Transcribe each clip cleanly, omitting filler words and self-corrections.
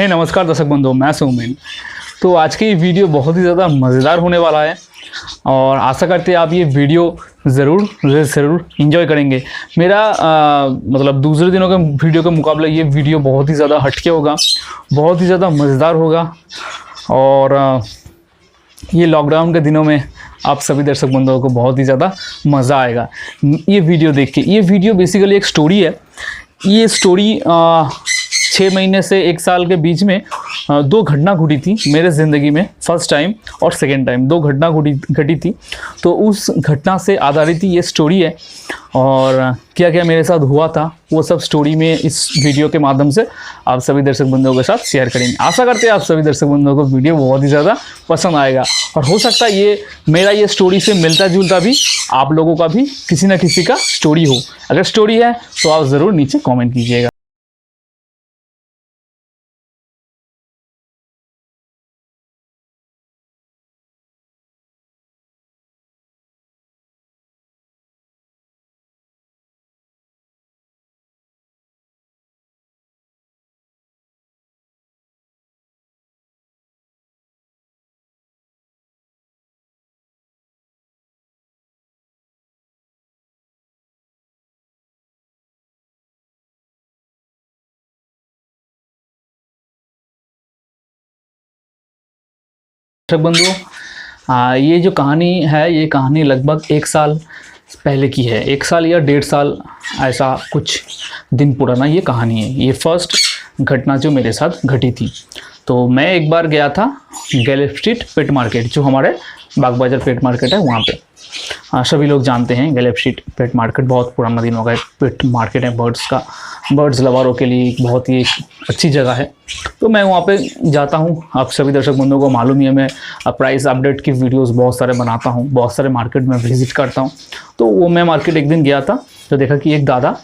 हे नमस्कार दर्शक बंधुओं, मैं सौमेन। तो आज की वीडियो बहुत ही ज़्यादा मज़ेदार होने वाला है और आशा करते हैं आप ये वीडियो ज़रूर एंजॉय करेंगे। मेरा मतलब दूसरे दिनों के वीडियो के मुकाबले ये वीडियो बहुत ही ज़्यादा हटके होगा, बहुत ही ज़्यादा मज़ेदार होगा और ये लॉकडाउन के दिनों में आप सभी दर्शक बंधुओं को बहुत ही ज़्यादा मज़ा आएगा ये वीडियो देख के। ये वीडियो बेसिकली एक स्टोरी है। ये स्टोरी 6 महीने से 1 साल के बीच में 2 घटना घटी थी मेरे ज़िंदगी में। फर्स्ट टाइम और सेकेंड टाइम 2 घटना घटी थी, तो उस घटना से आधारित ये स्टोरी है और क्या क्या मेरे साथ हुआ था वो सब स्टोरी में इस वीडियो के माध्यम से आप सभी दर्शक बंधुओं के साथ शेयर करेंगे। आशा करते हैं आप सभी दर्शक बंधुओं को वीडियो बहुत ही ज़्यादा पसंद आएगा और हो सकता है ये मेरा ये स्टोरी से मिलता जुलता भी आप लोगों का भी किसी न किसी का स्टोरी हो। अगर स्टोरी है तो आप ज़रूर नीचे कॉमेंट कीजिएगा। दर्शक बंधुओं, ये जो कहानी है ये कहानी लगभग 1 साल पहले की है। 1 साल या 1.5 साल ऐसा कुछ दिन पुराना ये कहानी है। ये फर्स्ट घटना जो मेरे साथ घटी थी। तो मैं एक बार गया था गैलेप स्ट्रीट पेट मार्केट, जो हमारे बाग बाजार पेट मार्केट है वहाँ पे। सभी लोग जानते हैं गैलेप स्ट्रीट पेट मार्केट बहुत पुराना दिन हो गया। पेट मार्केट है बर्ड्स लवर्स के लिए बहुत ही अच्छी जगह है। तो मैं वहाँ पे जाता हूँ। आप सभी दर्शक बंधुओं को मालूम ही है, मैं प्राइस अपडेट की वीडियोस बहुत सारे बनाता हूँ, बहुत सारे मार्केट में विजिट करता हूँ। तो वो मैं मार्केट एक दिन गया था तो देखा कि एक दादा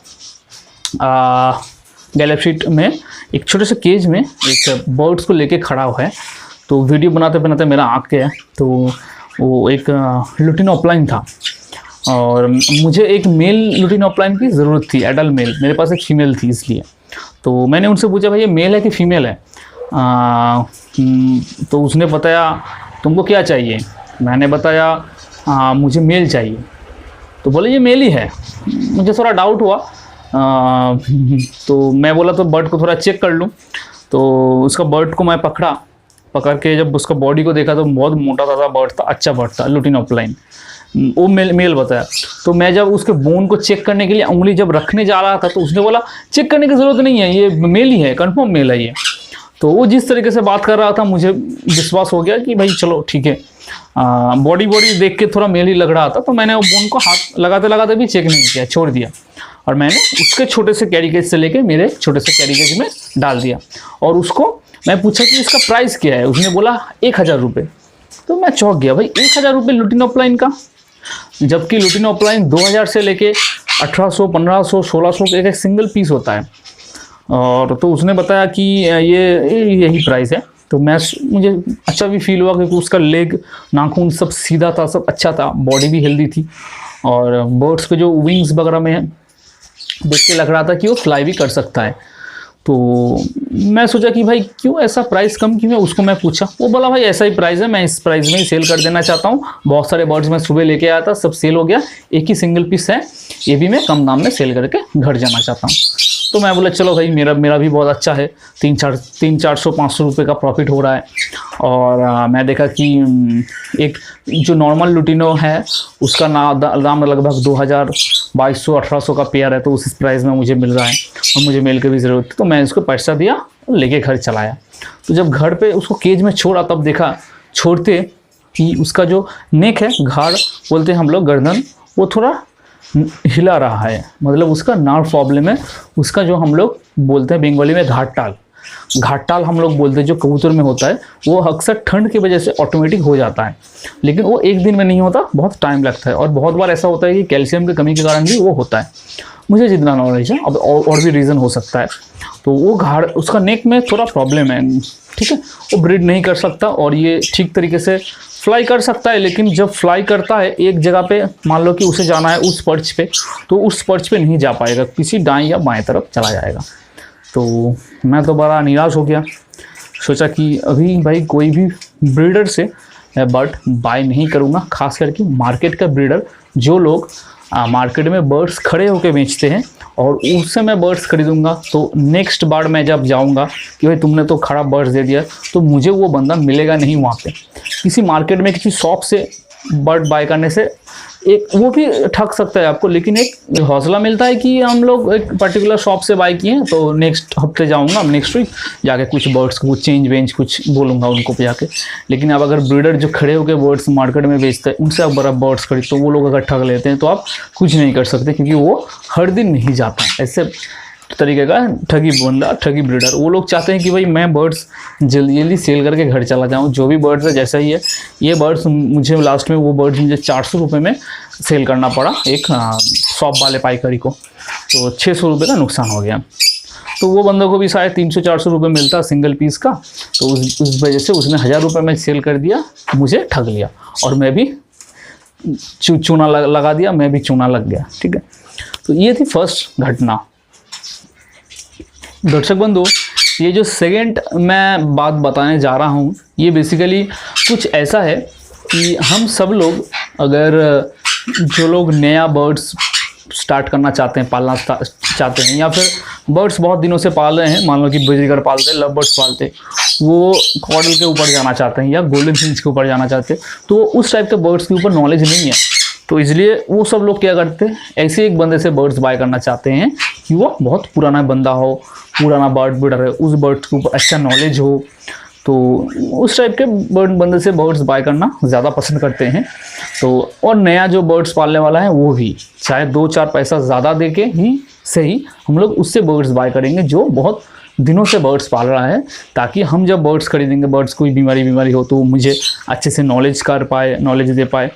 गैलेप स्ट्रीट में एक छोटे से केज में एक बर्ड्स को लेके खड़ा हुआ है। तो वीडियो बनाते बनाते मेरा आँख गया, तो वो एक लुटिनो अपलाइन था और मुझे एक मेल लुटिनो अपलाइन की ज़रूरत थी, एडल्ट मेल। मेरे पास एक फ़ीमेल थी, इसलिए तो मैंने उनसे पूछा भाई ये मेल है कि फ़ीमेल है। तो उसने बताया तुमको क्या चाहिए। मैंने बताया मुझे मेल चाहिए। तो बोले ये मेल ही है। मुझे थोड़ा डाउट हुआ, तो मैं बोला तो बर्ड को थोड़ा चेक कर लूँ। तो उसका बर्ड को मैं पकड़ के जब उसका बॉडी को देखा तो बहुत मोटा ताज़ा बर्ड था, अच्छा बर्ड था, लुटिनो अपलाइन। वो मेल बताया। तो मैं जब उसके बोन को चेक करने के लिए उंगली जब रखने जा रहा था तो उसने बोला चेक करने की ज़रूरत नहीं है, ये मेल ही है, कंफर्म मेल है ये। तो वो जिस तरीके से बात कर रहा था मुझे विश्वास हो गया कि भाई चलो ठीक है। बॉडी देख के थोड़ा मेल ही लग रहा था। तो मैंने वो बोन को हाथ लगाते भी चेक नहीं किया, छोड़ दिया और मैंने उसके छोटे से कैरी केज से लेके मेरे छोटे से कैरी केज में डाल दिया। और उसको मैं पूछा कि इसका प्राइस क्या है। उसने बोला 1000 रुपये। तो मैं चौंक गया, भाई 1000 रुपये लुटिनो अपलाइन का, जबकि लुटिनो अपलाइन 2000 से लेके 1800, 1500, 1600 का एक सिंगल पीस होता है। और तो उसने बताया कि यही प्राइस है। तो मुझे अच्छा भी फील हुआ क्योंकि उसका लेग, नाखून सब सीधा था, सब अच्छा था, बॉडी भी हेल्दी थी और बर्ड्स के जो विंग्स वगैरह में देख के लग रहा था कि वो फ्लाई भी कर सकता है। तो मैं सोचा कि भाई क्यों ऐसा प्राइस कम क्यों है। उसको मैं पूछा, वो बोला भाई ऐसा ही प्राइस है, मैं इस प्राइस में ही सेल कर देना चाहता हूँ। बहुत सारे बर्ड्स मैं सुबह लेके आया था, सब सेल हो गया, एक ही सिंगल पीस है, ये भी मैं कम दाम में सेल करके घर जाना चाहता हूँ। तो मैं बोला चलो भाई मेरा भी बहुत अच्छा है, 300-400-500 रुपये का प्रॉफिट हो रहा है। और मैं देखा कि एक जो नॉर्मल लुटिनो है उसका दाम लगभग 2000, 2200, 1800 का पेयर है। तो उस प्राइस में मुझे मिल रहा है और मुझे मेल की भी ज़रूरत थी। तो मैं उसको पैसा दिया और लेके घर चला आया। तो जब घर पे उसको केज में छोड़ा तब देखा छोड़ते कि उसका जो नेक है, घाड़ बोलते हैं हम लोग, गर्दन, वो थोड़ा हिला रहा है। मतलब उसका नर्व प्रॉब्लम है। उसका जो हम लोग बोलते हैं बंगाली में घाटाल हम लोग बोलते हैं, जो कबूतर में होता है, वो अक्सर ठंड की वजह से ऑटोमेटिक हो जाता है। लेकिन वो एक दिन में नहीं होता, बहुत टाइम लगता है। और बहुत बार ऐसा होता है कि कैल्शियम की कमी के कारण भी वो होता है। मुझे जितना नॉलेज है, अब और भी रीज़न हो सकता है। तो वो उसका नेक में थोड़ा प्रॉब्लम है, ठीक है। वो ब्रीड नहीं कर सकता और ये ठीक तरीके से फ्लाई कर सकता है, लेकिन जब फ्लाई करता है एक जगह पे, मान लो कि उसे जाना है उस पर्च पे, तो उस पर्च पे नहीं जा पाएगा, किसी दाएं या बाएं तरफ चला जाएगा। तो मैं तो बड़ा निराश हो गया। सोचा कि अभी भाई कोई भी ब्रीडर से मैं बर्ड बाय नहीं करूँगा, खास करके मार्केट का ब्रीडर, जो लोग मार्केट में बर्ड्स खड़े होकर बेचते हैं और उससे मैं बर्ड्स खरीदूंगा। तो नेक्स्ट बार मैं जब जाऊंगा कि भाई तुमने तो खराब बर्ड्स दे दिया, तो मुझे वो बंदा मिलेगा नहीं वहाँ पे। किसी मार्केट में किसी शॉप से बर्ड बाय करने से एक वो भी ठग सकता है आपको, लेकिन एक हौसला मिलता है कि हम लोग एक पर्टिकुलर शॉप से बाय किए हैं, तो नेक्स्ट हफ्ते जाऊंगा, नेक्स्ट वीक जाके कुछ बर्ड्स को कुछ चेंज वेंज कुछ बोलूँगा उनको जाके। लेकिन अब अगर ब्रीडर जो खड़े होकर बर्ड्स मार्केट में बेचते हैं उनसे आप बड़ा बर्ड्स खरीद, तो वो लोग अगर ठग लेते हैं तो आप कुछ नहीं कर सकते, क्योंकि वो हर दिन नहीं जाता। ऐसे तरीके का ठगी बंदा, ठगी ब्रीडर, वो लोग चाहते हैं कि भाई मैं बर्ड्स जल्दी जल्दी सेल करके घर चला जाऊँ। जो भी बर्ड्स है जैसा ही है, ये बर्ड्स मुझे लास्ट में वो बर्ड्स मुझे 400 रुपये में सेल करना पड़ा एक शॉप वाले पाइकरी को, तो 600 रुपये का नुकसान हो गया। तो वो बंदों को भी शायद 300-400 रुपये मिलता सिंगल पीस का, तो उस वजह से उसने 1000 रुपये में सेल कर दिया, मुझे ठग लिया और मैं भी चूना लगा दिया, मैं भी चूना लग गया। ठीक है, तो ये थी फर्स्ट घटना। दर्शक बंधु, ये जो सेकंड मैं बात बताने जा रहा हूँ, ये बेसिकली कुछ ऐसा है कि हम सब लोग, अगर जो लोग नया बर्ड्स स्टार्ट करना चाहते हैं, पालना चाहते हैं, या फिर बर्ड्स बहुत दिनों से पाल रहे हैं, मान लो कि बाजीगर पालते हैं, लव बर्ड्स पालते हैं, वो कॉर्डल के ऊपर जाना चाहते हैं या गोल्डन फिंच के ऊपर जाना चाहते हैं, तो उस टाइप के बर्ड्स के ऊपर नॉलेज नहीं है, तो इसलिए वो सब लोग क्या करते हैं, ऐसे एक बंदे से बर्ड्स बाय करना चाहते हैं कि वो बहुत पुराना बंदा हो, पुराना बर्ड ब्रीडर है, उस बर्ड के ऊपर अच्छा नॉलेज हो, तो उस टाइप के बंदे से बर्ड्स बाय करना ज़्यादा पसंद करते हैं। तो और नया जो बर्ड्स पालने वाला है वो भी चाहे 2-4 पैसा ज़्यादा दे के ही सही, हम लोग उससे बर्ड्स बाय करेंगे जो बहुत दिनों से बर्ड्स पाल रहा है, ताकि हम जब बर्ड्स खरीदेंगे, बर्ड्स कोई बीमारी हो तो मुझे अच्छे से नॉलेज दे पाए।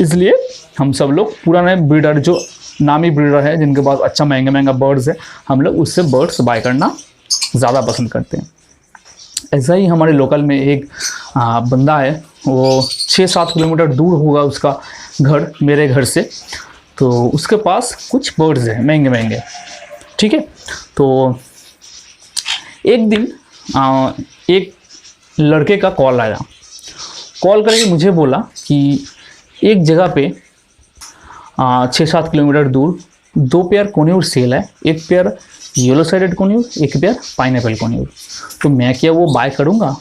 इसलिए हम सब लोग पुराने ब्रीडर, जो नामी ब्रीडर है, जिनके पास अच्छा महंगा बर्ड्स है, हम लोग उससे बर्ड्स बाय करना ज़्यादा पसंद करते हैं। ऐसा ही हमारे लोकल में एक बंदा है, वो 6-7 किलोमीटर दूर होगा उसका घर मेरे घर से, तो उसके पास कुछ बर्ड्स हैं महंगे। ठीक है, तो एक दिन एक लड़के का कॉल आया, कॉल करके मुझे बोला कि एक जगह पे 6-7 किलोमीटर दूर 2 पेयर कोन्यूर सेल है, एक पेयर येलो साइडेड कोन्यूर, एक पेयर पाइनएप्पल कोन्यूर। तो मैं क्या वो बाय करूँगा?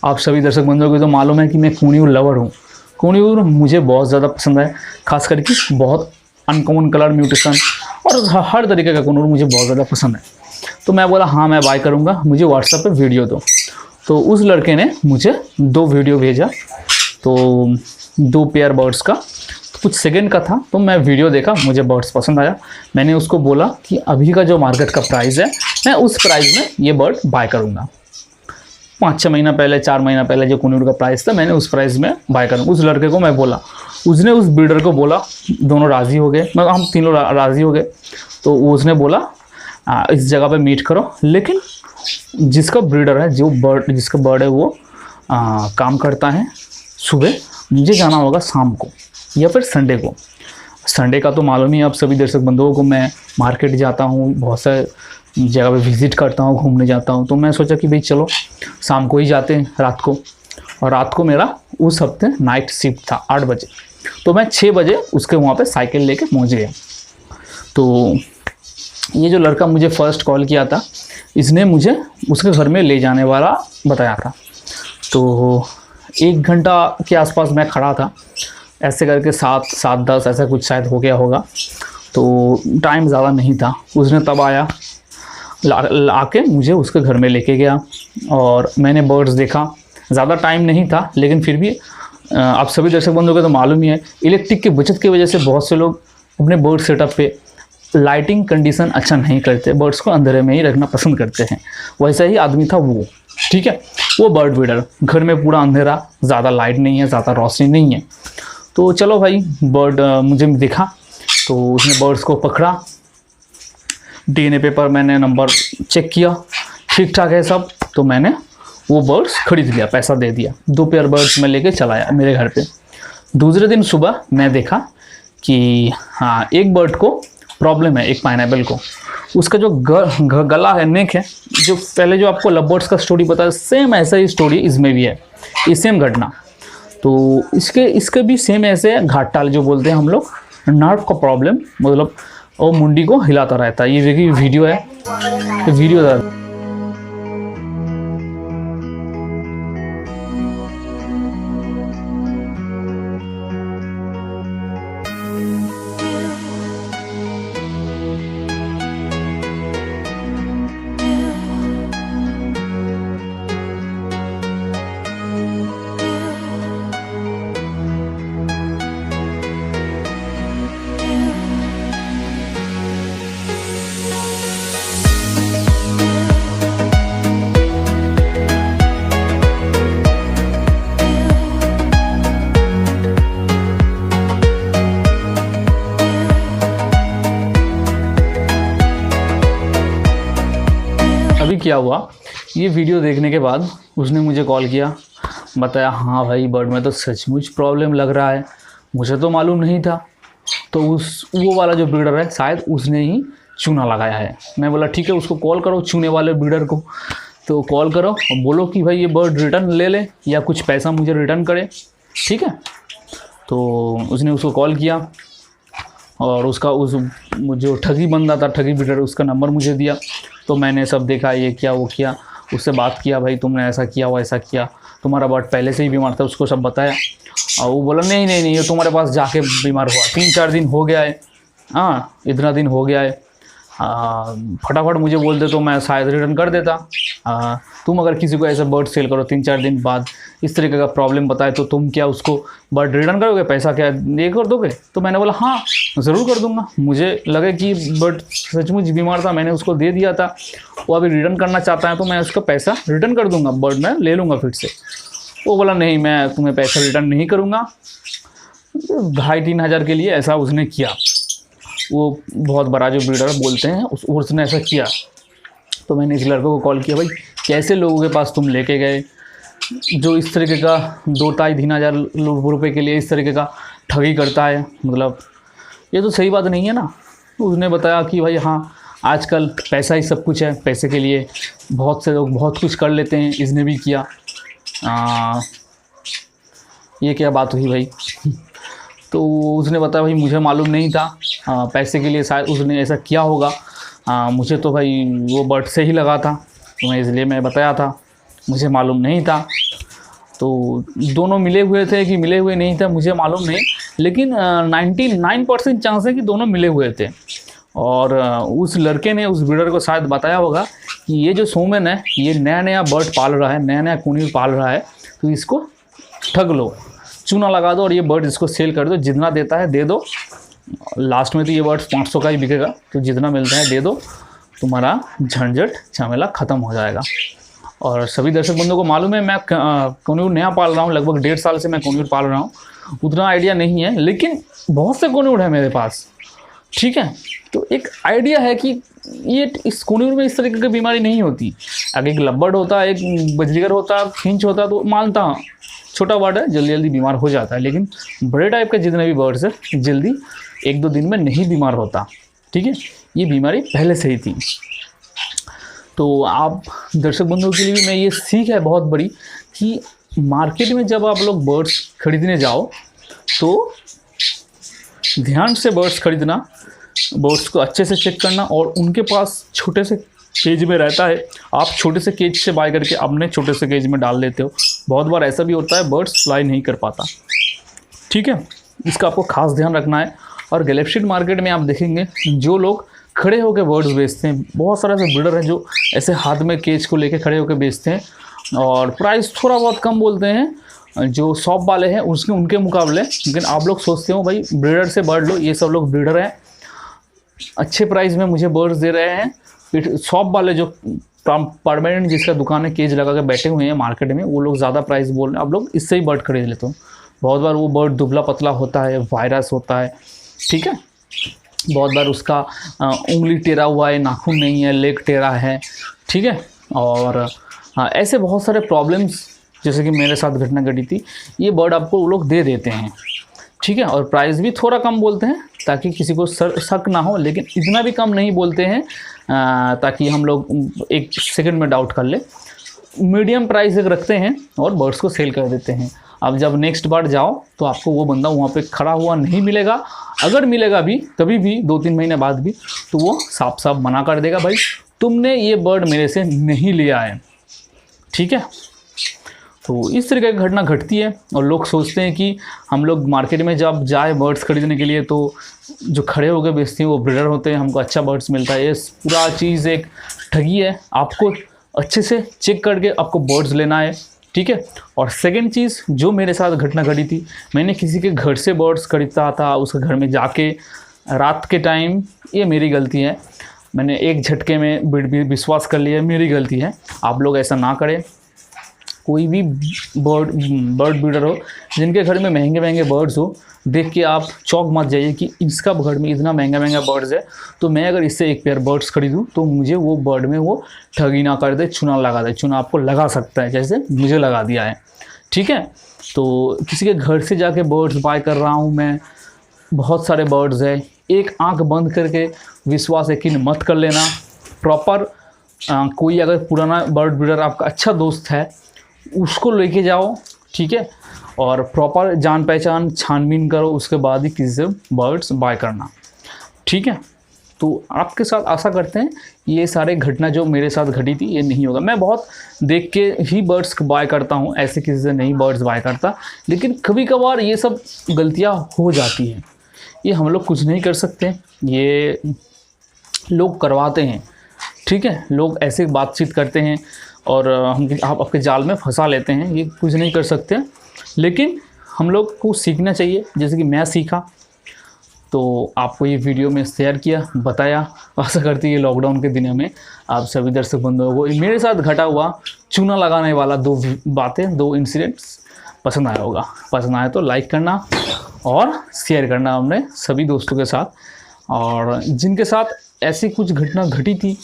आप सभी दर्शक बंधुओं को तो मालूम है कि मैं कोन्यूर लवर हूँ, कोन्यूर मुझे बहुत ज़्यादा पसंद है, खास करके बहुत अनकॉमन कलर म्यूटेशन और हर तरीके का कोन्यूर मुझे बहुत ज़्यादा पसंद है। तो मैं बोला हाँ मैं बाय करूँगा, मुझे व्हाट्सएप पे वीडियो दो। तो उस लड़के ने मुझे 2 वीडियो भेजा, तो 2 पेयर बर्ड्स का, कुछ सेकंड का था, तो मैं वीडियो देखा, मुझे बर्ड्स पसंद आया। मैंने उसको बोला कि अभी का जो मार्केट का प्राइस है, मैं उस प्राइस में ये बर्ड बाय करूँगा। 5-6 महीना पहले, 4 महीना पहले जो कोन्यूर का प्राइस था, मैंने उस प्राइस में बाय करूँगा। उस लड़के को मैं बोला, उसने उस ब्रीडर को बोला, दोनों राज़ी हो गए, मतलब हम तीनों राज़ी हो गए। तो उसने बोला इस जगह पे मीट करो, लेकिन जिसका ब्रीडर है, जिसका बर्ड है, वो काम करता है सुबह, मुझे जाना होगा शाम को या फिर संडे को। संडे का तो मालूम ही आप सभी दर्शक बंधुओं को, मैं मार्केट जाता हूँ, बहुत सारे जगह पे विज़िट करता हूँ, घूमने जाता हूँ। तो मैं सोचा कि भाई चलो शाम को ही जाते हैं, रात को। और रात को मेरा उस हफ्ते नाइट शिफ्ट था 8 बजे, तो मैं 6 बजे उसके वहाँ पे साइकिल लेके पहुँच गया। तो ये जो लड़का मुझे फ़र्स्ट कॉल किया था, इसने मुझे उसके घर में ले जाने वाला बताया था। तो 1 घंटा के आसपास मैं खड़ा था, ऐसे करके 7-10 ऐसा कुछ शायद हो गया होगा, तो टाइम ज़्यादा नहीं था। उसने तब आया, आके मुझे उसके घर में लेके गया और मैंने बर्ड्स देखा। ज़्यादा टाइम नहीं था, लेकिन फिर भी आप सभी दर्शक बंधुओं को तो मालूम ही है, इलेक्ट्रिक की बचत की वजह से बहुत से लोग अपने बर्ड सेटअप पे लाइटिंग कंडीशन अच्छा नहीं करते, बर्ड्स को अंधेरे में ही रखना पसंद करते हैं। वैसा ही आदमी था वो, ठीक है, वो बर्ड ब्रीडर। घर में पूरा अंधेरा, ज़्यादा लाइट नहीं है, ज़्यादा रोशनी नहीं है। तो चलो भाई, बर्ड मुझे दिखा, तो उसने बर्ड्स को पकड़ा, डीएनए पेपर मैंने नंबर चेक किया, ठीक ठाक है सब, तो मैंने वो बर्ड्स खरीद लिया, पैसा दे दिया। 2 पेयर बर्ड्स मैं लेके चला आया मेरे घर पे। दूसरे दिन सुबह मैं देखा कि हाँ, एक बर्ड को प्रॉब्लम है, एक पाइनएप्पल को। उसका जो गला है, नेक है, जो पहले जो आपको लव बर्ड्स का स्टोरी बताया, सेम ऐसा ही स्टोरी इसमें भी है, ये सेम घटना। तो इसके भी सेम ऐसे है, घाटाल जो बोलते हैं हम लोग, नर्व का प्रॉब्लम, मतलब वो मुंडी को हिलाता रहता है। ये देखिए वीडियो है, तो वीडियो अभी क्या हुआ, ये वीडियो देखने के बाद उसने मुझे कॉल किया, बताया हाँ भाई बर्ड में तो सचमुच प्रॉब्लम लग रहा है, मुझे तो मालूम नहीं था। तो वो वाला जो ब्रीडर है शायद उसने ही चूना लगाया है। मैं बोला ठीक है, उसको कॉल करो चूने वाले ब्रीडर को। तो कॉल करो और बोलो कि भाई ये बर्ड रिटर्न ले ले या कुछ पैसा मुझे रिटर्न करे, ठीक है। तो उसने उसको कॉल किया और उसका जो ठगी बंदा था, ठगी ब्रीडर, उसका नंबर मुझे दिया। तो मैंने सब देखा, ये किया वो किया, उससे बात किया, भाई तुमने ऐसा किया वो ऐसा किया, तुम्हारा बर्ड पहले से ही बीमार था, उसको सब बताया। और वो बोला नहीं नहीं नहीं, ये तुम्हारे पास जाके बीमार हुआ, 3-4 दिन हो गया है, हाँ इतना दिन हो गया है, फटाफट मुझे बोल दे तो मैं शायद रिटर्न कर देता। तुम अगर किसी को ऐसा बर्ड सेल करो 3-4 दिन बाद इस तरीके का प्रॉब्लम बताए, तो तुम क्या उसको बर्ड रिटर्न करोगे, पैसा क्या ये कर दोगे? तो मैंने बोला हाँ ज़रूर कर दूंगा, मुझे लगे कि बर्ड सचमुच बीमार था, मैंने उसको दे दिया था, वो अभी रिटर्न करना चाहता है तो मैं उसका पैसा रिटर्न कर दूंगा, बर्ड मैं ले लूँगा फिर से। वो बोला नहीं मैं तुम्हें पैसा रिटर्न नहीं करूँगा। 2,500-3 हज़ार के लिए ऐसा उसने किया। वो बहुत बड़ा जो ब्रीडर बोलते हैं उसने ऐसा किया। तो मैंने इस लड़कों को कॉल किया, भाई कैसे लोगों के पास तुम लेके गए जो इस तरीके का 2-2.5-3 हज़ार रुपये के लिए इस तरीके का ठगी करता है, मतलब ये तो सही बात नहीं है ना। उसने बताया कि भाई हाँ आजकल पैसा ही सब कुछ है, पैसे के लिए बहुत से लोग बहुत कुछ कर लेते हैं, इसने भी किया। ये क्या बात हुई भाई? तो उसने बताया भाई मुझे मालूम नहीं था, पैसे के लिए शायद उसने ऐसा किया होगा, मुझे तो भाई वो बर्ड से ही लगा था, तो मैं इसलिए मैं बताया था, मुझे मालूम नहीं था। तो दोनों मिले हुए थे कि मिले हुए नहीं थे मुझे मालूम नहीं, लेकिन 99% चांस है कि दोनों मिले हुए थे। और उस लड़के ने उस ब्रीडर को शायद बताया होगा कि ये जो सोमन है ये नया नया बर्ड पाल रहा है, नया नया कुनीर पाल रहा है, तो इसको ठग लो, चूना लगा दो और ये बर्ड इसको सेल कर दो, जितना देता है दे दो, लास्ट में तो ये बर्ड 500 का ही बिकेगा, तो जितना मिलता है दे दो, तुम्हारा झंझट झमेला ख़त्म हो जाएगा। और सभी दर्शक बंधुओं को मालूम है मैं कोन्यूर नया पाल रहा हूँ, लगभग 1.5 साल से मैं कोन्यूर पाल रहा हूँ, उतना आइडिया नहीं है, लेकिन बहुत से कोन्यूर है मेरे पास, ठीक है। तो एक आइडिया है कि ये इस कोन्यूर में इस तरीके की बीमारी नहीं होती। अगर एक लब्बर्ड होता है, एक बजरीगर होता है, फिंच होता है तो मानता हूँ छोटा बर्ड है जल्दी जल्दी बीमार हो जाता है, लेकिन बड़े टाइप के जितने भी बर्ड्स है जल्दी 1-2 दिन में नहीं बीमार होता, ठीक है। ये बीमारी पहले से ही थी। तो आप दर्शक बंधुओं के लिए भी मैं ये सीख है बहुत बड़ी कि मार्केट में जब आप लोग बर्ड्स खरीदने जाओ तो ध्यान से बर्ड्स खरीदना, बर्ड्स को अच्छे से चेक करना, और उनके पास छोटे से केज में रहता है, आप छोटे से केज से बाय करके अपने छोटे से केज में डाल देते हो। बहुत बार ऐसा भी होता है बर्ड्स फ्लाई नहीं कर पाता, ठीक है, इसका आपको खास ध्यान रखना है। और गैलेप्सिड मार्केट में आप देखेंगे जो लोग खड़े होकर बर्ड्स बेचते हैं, बहुत सारे ऐसे ब्रीडर हैं जो ऐसे हाथ में केज को लेके खड़े होकर बेचते हैं और प्राइस थोड़ा बहुत कम बोलते हैं जो शॉप वाले हैं उनके मुकाबले। लेकिन आप लोग सोचते हो भाई ब्रीडर से बर्ड लो, ये सब लोग ब्रीडर हैं, अच्छे प्राइस में मुझे बर्ड्स दे रहे हैं। फिर शॉप वाले जो परमानेंट जिसका दुकान है केज लगा के बैठे हुए हैं मार्केट में, वो लोग ज़्यादा प्राइस बोल रहे हैं, आप लोग इससे ही बर्ड खरीद लेते हो। बहुत बार वो बर्ड दुबला पतला होता है, वायरस होता है, ठीक है, बहुत बार उसका उंगली टेढ़ा हुआ है, नाखून नहीं है, लेग टेढ़ा है, ठीक है। और ऐसे बहुत सारे प्रॉब्लम्स जैसे कि मेरे साथ घटना घटी थी, ये बर्ड आपको वो लोग दे देते हैं, ठीक है। और प्राइस भी थोड़ा कम बोलते हैं ताकि किसी को शक ना हो, लेकिन इतना भी कम नहीं बोलते हैं ताकि हम लोग एक सेकंड में डाउट कर ले। मीडियम प्राइस एक रखते हैं और बर्ड्स को सेल कर देते हैं। अब जब नेक्स्ट बार जाओ तो आपको वो बंदा वहाँ पे खड़ा हुआ नहीं मिलेगा। अगर मिलेगा भी कभी भी 2-3 महीने बाद भी, तो वो साफ साफ मना कर देगा, भाई तुमने ये बर्ड मेरे से नहीं लिया है। ठीक है। तो इस तरीके की घटना घटती है और लोग सोचते हैं कि हम लोग मार्केट में जब जाए बर्ड्स खरीदने के लिए तो जो खड़े होकर बेचते हैं वो ब्रीडर होते हैं, हमको अच्छा बर्ड्स मिलता है। ये पूरा चीज़ एक ठगी है। आपको अच्छे से चेक करके आपको बर्ड्स लेना है। ठीक है। और सेकंड चीज़ जो मेरे साथ घटना घटी थी, मैंने किसी के घर से बर्ड्स खरीदा था, उसके घर में जाके रात के टाइम, ये मेरी गलती है, मैंने एक झटके में विश्वास कर लिया, मेरी गलती है। आप लोग ऐसा ना करें। कोई भी बर्ड ब्रीडर हो जिनके घर में महंगे महंगे बर्ड्स हो, देख के आप चौंक मत जाइए कि इसका घर में इतना महंगा महंगा बर्ड्स है, तो मैं अगर इससे एक पेयर बर्ड्स खरीदूँ तो मुझे वो बर्ड में वो ठगी ना कर दे, चूना लगा दे। चूना आपको लगा सकता है जैसे मुझे लगा दिया है। ठीक है। तो किसी के घर से जाके बर्ड्स बाय कर रहा हूँ मैं, बहुत सारे बर्ड्स है, एक आंख बंद करके विश्वास यकीन मत कर लेना। प्रॉपर कोई अगर पुराना बर्ड ब्रीडर आपका अच्छा दोस्त है उसको लेके जाओ। ठीक है। और प्रॉपर जान पहचान छानबीन करो, उसके बाद ही किसी से बर्ड्स बाय करना। ठीक है। तो आपके साथ आशा करते हैं ये सारे घटना जो मेरे साथ घटी थी ये नहीं होगा। मैं बहुत देख के ही बर्ड्स बाय करता हूँ, ऐसे किसी से नहीं बर्ड्स बाय करता, लेकिन कभी कभार ये सब गलतियाँ हो जाती हैं। ये हम लोग कुछ नहीं कर सकते, ये लोग करवाते हैं। ठीक है। लोग ऐसे बातचीत करते हैं और आप आपके जाल में फंसा लेते हैं, ये कुछ नहीं कर सकते। लेकिन हम लोग को सीखना चाहिए, जैसे कि मैं सीखा तो आपको ये वीडियो में शेयर किया, बताया। आशा करती है लॉकडाउन के दिनों में आप सभी दर्शक बंधुओं को मेरे साथ घटा हुआ चूना लगाने वाला 2 बातें, 2 इंसिडेंट्स पसंद आया होगा। पसंद आया तो लाइक करना और शेयर करना अपने सभी दोस्तों के साथ। और जिनके साथ ऐसी कुछ घटना घटी थी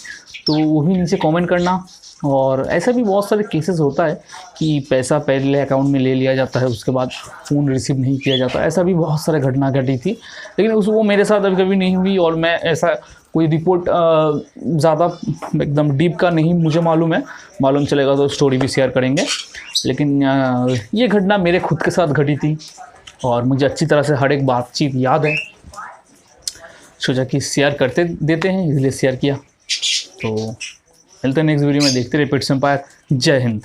तो वो भी नीचे कमेंट करना। और ऐसा भी बहुत सारे केसेस होता है कि पैसा पहले अकाउंट में ले लिया जाता है, उसके बाद फ़ोन रिसीव नहीं किया जाता। ऐसा भी बहुत सारे घटना घटी थी, लेकिन वो मेरे साथ अभी कभी नहीं हुई। और मैं ऐसा कोई रिपोर्ट ज़्यादा एकदम डीप का नहीं मुझे मालूम है, मालूम चलेगा तो स्टोरी भी शेयर करेंगे। लेकिन ये घटना मेरे खुद के साथ घटी थी और मुझे अच्छी तरह से हर एक बातचीत याद है। सोचा कि शेयर करते देते हैं, इसलिए शेयर किया। तो मिलते हैं नेक्स्ट वीडियो में, देखते रहे पेट्स एम्पायर। जय हिंद।